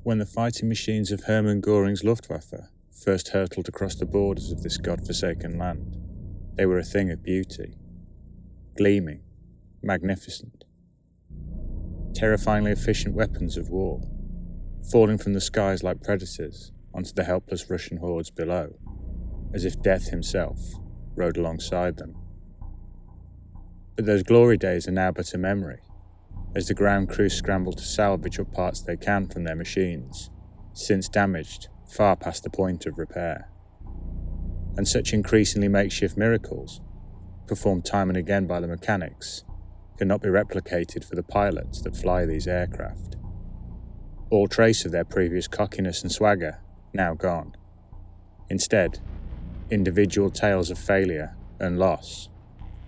When the fighting machines of Hermann Göring's Luftwaffe first hurtled across the borders of this god-forsaken land, they were a thing of beauty. Gleaming, magnificent. Terrifyingly efficient weapons of war, falling from the skies like predators onto the helpless Russian hordes below, as if death himself rode alongside them. But those glory days are now but a memory, as the ground crews scramble to salvage what parts they can from their machines, since damaged far past the point of repair. And such increasingly makeshift miracles, performed time and again by the mechanics, cannot be replicated for the pilots that fly these aircraft. All trace of their previous cockiness and swagger now gone. Instead, individual tales of failure and loss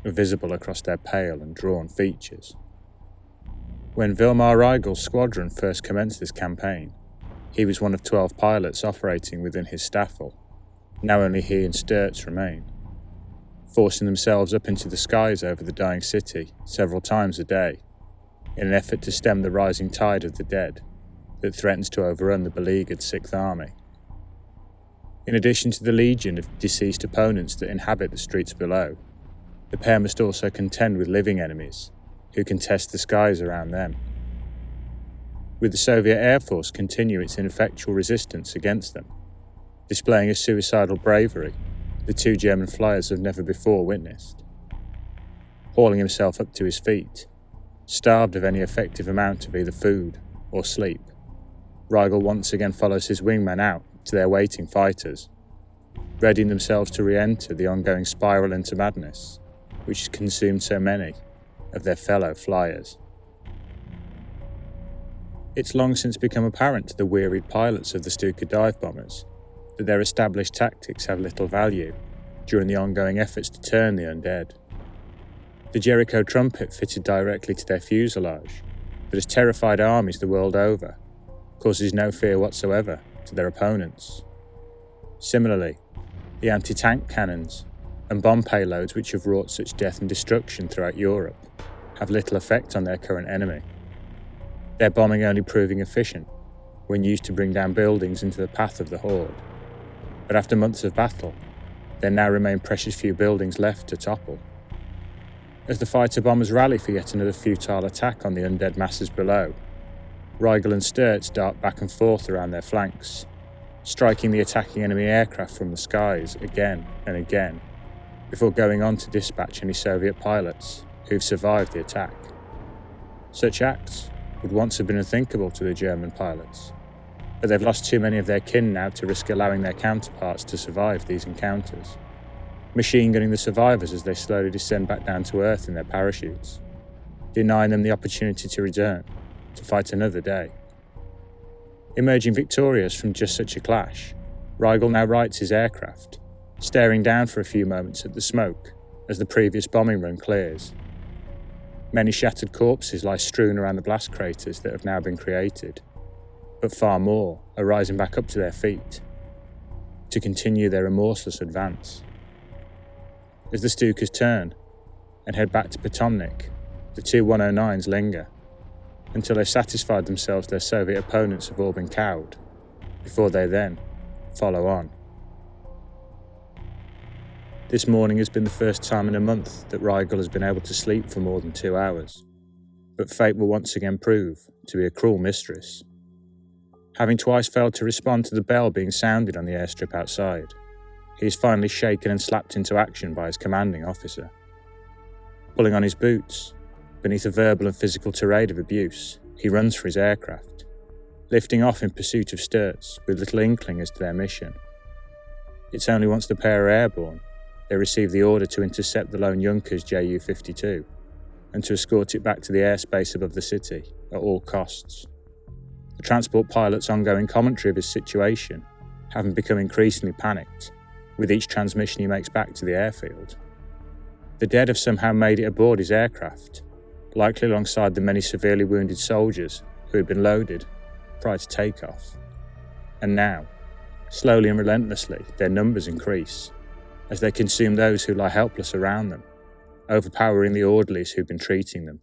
are visible across their pale and drawn features. When Wilmar Reigel's squadron first commenced this campaign, he was one of 12 pilots operating within his staffel. Now only he and Sturz remain, forcing themselves up into the skies over the dying city several times a day, in an effort to stem the rising tide of the dead that threatens to overrun the beleaguered 6th Army. In addition to the legion of deceased opponents that inhabit the streets below, the pair must also contend with living enemies who contest the skies around them. With the Soviet Air Force continue its ineffectual resistance against them, displaying a suicidal bravery the two German flyers have never before witnessed. Hauling himself up to his feet, starved of any effective amount of either food or sleep, Rigel once again follows his wingmen out to their waiting fighters, readying themselves to re-enter the ongoing spiral into madness which has consumed so many of their fellow flyers. It's long since become apparent to the wearied pilots of the Stuka dive bombers that their established tactics have little value during the ongoing efforts to turn the undead. The Jericho trumpet fitted directly to their fuselage, that has terrified armies the world over, causes no fear whatsoever to their opponents. Similarly, the anti-tank cannons and bomb payloads which have wrought such death and destruction throughout Europe have little effect on their current enemy, their bombing only proving efficient when used to bring down buildings into the path of the horde. But after months of battle, there now remain precious few buildings left to topple. As the fighter bombers rally for yet another futile attack on the undead masses below, Rigel and Sturz dart back and forth around their flanks, striking the attacking enemy aircraft from the skies again and again, before going on to dispatch any Soviet pilots who've survived the attack. Such acts would once have been unthinkable to the German pilots, but they've lost too many of their kin now to risk allowing their counterparts to survive these encounters, machine gunning the survivors as they slowly descend back down to earth in their parachutes, denying them the opportunity to return to fight another day. Emerging victorious from just such a clash, Rigel now rights his aircraft, staring down for a few moments at the smoke as the previous bombing run clears. Many shattered corpses lie strewn around the blast craters that have now been created, but far more are rising back up to their feet to continue their remorseless advance. As the Stukas turn and head back to Potomnik, the two 109s linger until they've satisfied themselves their Soviet opponents have all been cowed, before they then follow on. This morning has been the first time in a month that Rigel has been able to sleep for more than 2 hours, but fate will once again prove to be a cruel mistress. Having twice failed to respond to the bell being sounded on the airstrip outside, he is finally shaken and slapped into action by his commanding officer. Pulling on his boots, beneath a verbal and physical tirade of abuse, he runs for his aircraft, lifting off in pursuit of Sturz with little inkling as to their mission. It's only once the pair are airborne they receive the order to intercept the lone Junkers Ju-52 and to escort it back to the airspace above the city at all costs. The transport pilot's ongoing commentary of his situation having become increasingly panicked with each transmission he makes back to the airfield. The dead have somehow made it aboard his aircraft, likely alongside the many severely wounded soldiers who had been loaded prior to takeoff. And now, slowly and relentlessly, their numbers increase as they consume those who lie helpless around them, overpowering the orderlies who've been treating them.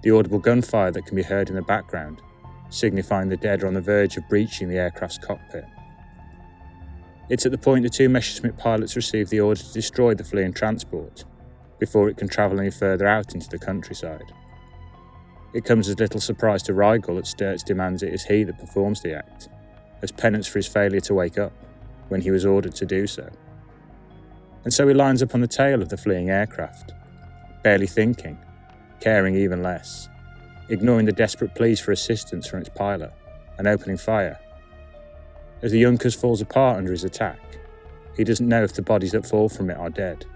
The audible gunfire that can be heard in the background signifying the dead are on the verge of breaching the aircraft's cockpit. It's at the point the two Messerschmitt pilots receive the order to destroy the fleeing transport before it can travel any further out into the countryside. It comes as little surprise to Rigel that Sturz demands it is he that performs the act, as penance for his failure to wake up when he was ordered to do so. And so he lines up on the tail of the fleeing aircraft, barely thinking, caring even less, ignoring the desperate pleas for assistance from its pilot and opening fire. As the Junkers falls apart under his attack, he doesn't know if the bodies that fall from it are dead,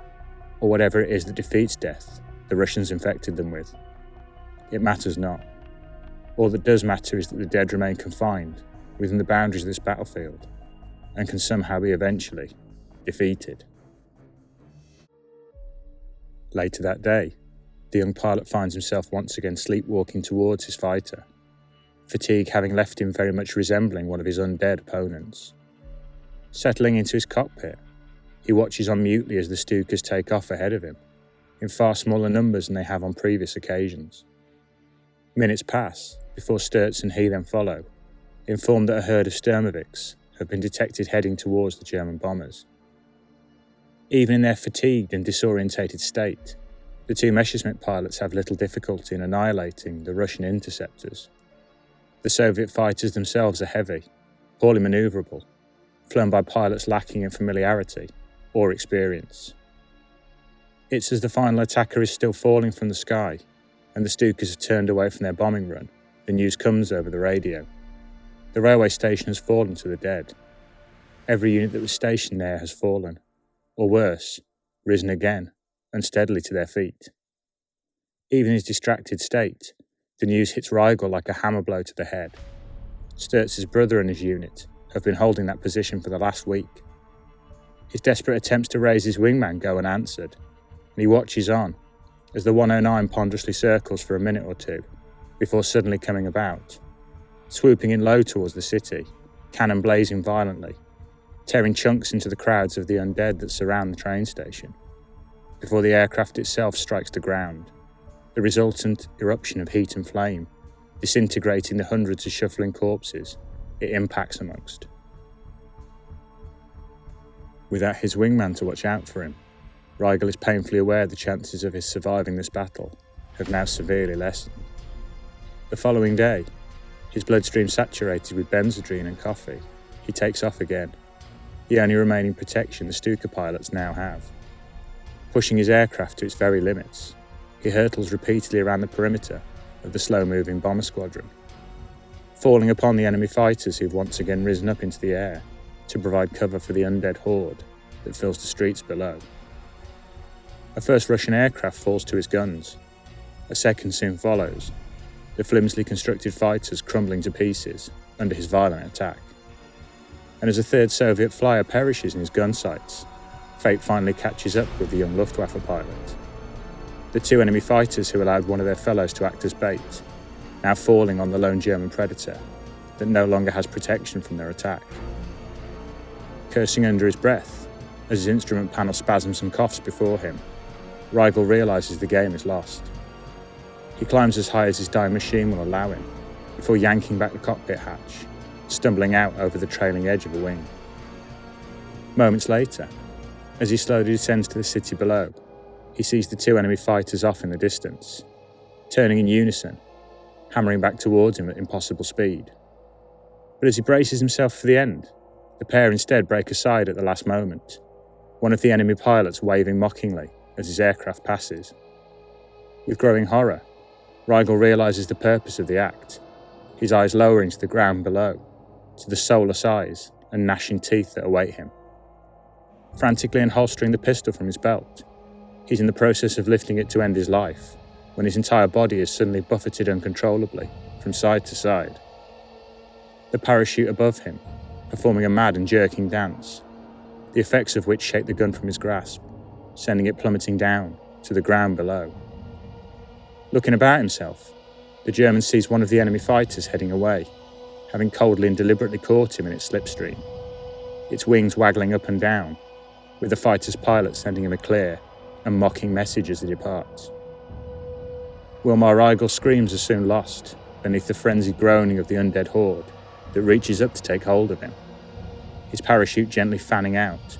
or whatever it is that defeats death the Russians infected them with. It matters not. All that does matter is that the dead remain confined within the boundaries of this battlefield and can somehow be eventually defeated. Later that day, the young pilot finds himself once again sleepwalking towards his fighter, fatigue having left him very much resembling one of his undead opponents. Settling into his cockpit, he watches on mutely as the Stukas take off ahead of him, in far smaller numbers than they have on previous occasions. Minutes pass before Sturz and he then follow, informed that a herd of Sturmovix have been detected heading towards the German bombers. Even in their fatigued and disorientated state, the two Messerschmitt pilots have little difficulty in annihilating the Russian interceptors. The Soviet fighters themselves are heavy, poorly manoeuvrable, flown by pilots lacking in familiarity or experience. It's as the final attacker is still falling from the sky and the Stukas have turned away from their bombing run, the news comes over the radio. The railway station has fallen to the dead. Every unit that was stationed there has fallen, or worse, risen again, unsteadily to their feet. Even in his distracted state, the news hits Rigel like a hammer blow to the head. Sturz's brother and his unit have been holding that position for the last week. His desperate attempts to raise his wingman go unanswered, and he watches on as the 109 ponderously circles for a minute or two before suddenly coming about, swooping in low towards the city, cannon blazing violently, tearing chunks into the crowds of the undead that surround the train station, before the aircraft itself strikes the ground, the resultant eruption of heat and flame, disintegrating the hundreds of shuffling corpses it impacts amongst. Without his wingman to watch out for him, Rigel is painfully aware the chances of his surviving this battle have now severely lessened. The following day, his bloodstream saturated with benzodrine and coffee, he takes off again, the only remaining protection the Stuka pilots now have. Pushing his aircraft to its very limits, he hurtles repeatedly around the perimeter of the slow-moving bomber squadron, falling upon the enemy fighters who've once again risen up into the air to provide cover for the undead horde that fills the streets below. A first Russian aircraft falls to his guns. A second soon follows, the flimsily constructed fighters crumbling to pieces under his violent attack. And as a third Soviet flyer perishes in his gun sights, fate finally catches up with the young Luftwaffe pilot. The two enemy fighters who allowed one of their fellows to act as bait, now falling on the lone German predator that no longer has protection from their attack. Cursing under his breath, as his instrument panel spasms and coughs before him, Rigel realises the game is lost. He climbs as high as his dying machine will allow him, before yanking back the cockpit hatch, stumbling out over the trailing edge of a wing. Moments later, as he slowly descends to the city below, he sees the two enemy fighters off in the distance, turning in unison, hammering back towards him at impossible speed. But as he braces himself for the end, the pair instead break aside at the last moment, one of the enemy pilots waving mockingly as his aircraft passes. With growing horror, Rigel realises the purpose of the act, his eyes lowering to the ground below, to the soulless eyes and gnashing teeth that await him. Frantically unholstering the pistol from his belt, he's in the process of lifting it to end his life, when his entire body is suddenly buffeted uncontrollably from side to side. The parachute above him, performing a mad and jerking dance, the effects of which shake the gun from his grasp, sending it plummeting down to the ground below. Looking about himself, the German sees one of the enemy fighters heading away, having coldly and deliberately caught him in its slipstream, its wings waggling up and down, with the fighter's pilot sending him a clear and mocking message as he departs. Wilmar Rigel's screams are soon lost beneath the frenzied groaning of the undead horde that reaches up to take hold of him, his parachute gently fanning out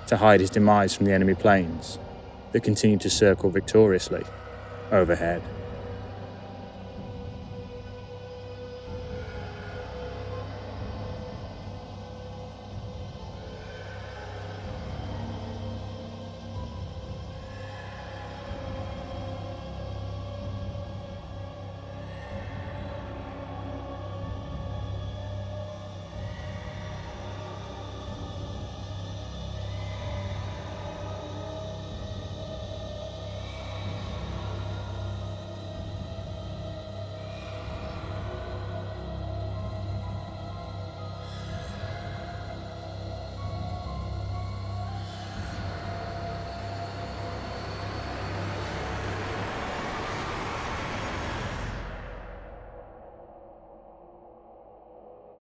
to hide his demise from the enemy planes that continue to circle victoriously overhead.